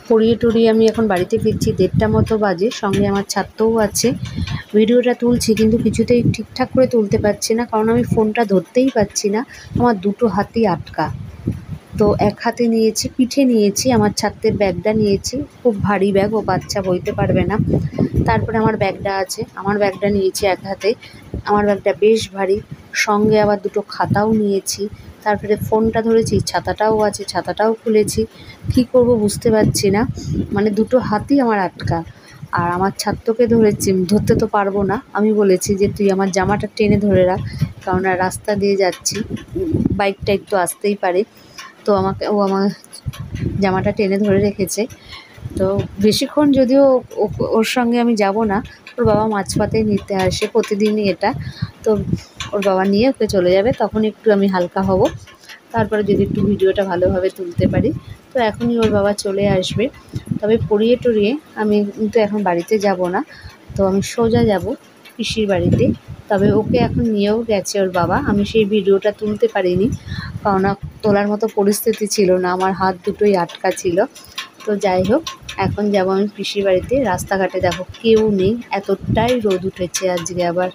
পড়িয়ে টড়িয়ে আমি এখন বাড়িতে ফিরছি, 1:30 মতো বাজে। সঙ্গে আমার ছাত্রও আছে। ভিডিওটা তুলছি কিন্তু কিছুতেই ঠিকঠাক করে তুলতে পারছি না, কারণ আমি ফোনটা ধরতেই পারছি না, আমার দুটো হাতই আটকা। তো এক হাতে নিয়েছি, পিঠে নিয়েছি, আমার ছাত্রের ব্যাগটা নিয়েছি, খুব ভারী ব্যাগ, ও বাচ্চা বইতে পারবে না। তারপরে আমার ব্যাগটা আছে, আমার ব্যাগটা নিয়েছি এক হাতে, আমার ব্যাগটা বেশ ভারী। সঙ্গে আবার দুটো খাতাও নিয়েছি, তারপরে ফোনটা ধরেছি, ছাতাটাও আছে, ছাতাটাও খুলেছি। কী করব বুঝতে পারছি না, মানে দুটো হাতই আমার আটকা। আর আমার ছাত্রকে ধরতে তো পারবো না। আমি বলেছি যে তুই আমার জামাটা টেনে ধরে রাখ, কারণ রাস্তা দিয়ে যাচ্ছি, বাইকটা একটু আসতেই পারে। তো ও আমার জামাটা টেনে ধরে রেখেছে। তো বেশিক্ষণ যদিও ওর সঙ্গে আমি যাব না, ওর বাবা মাঝপথেই নিতে আসে প্রতিদিনই এটা। তো ওর বাবা নিয়ে ওকে চলে যাবে, তখন একটু আমি হালকা হব, তারপরে যদি একটু ভিডিওটা ভালোভাবে তুলতে পারি। তো এখনই ওর বাবা চলে আসবে। তবে পড়িয়ে টড়িয়ে আমি কিন্তু এখন বাড়িতে যাব না, তো আমি সোজা যাব পিসির বাড়িতে। তবে ওকে এখন নিয়েও গেছে ওর বাবা, আমি সেই ভিডিওটা তুলতে পারিনি, কারণ তোলার মতো পরিস্থিতি ছিল না, আমার হাত দুটোই আটকা ছিল। তো যাই হোক, এখন যাব আমি পিসির বাড়িতে। রাস্তাঘাটে দেখো কেউ নেই, এতটাই রোদ উঠেছে আজকে আবার।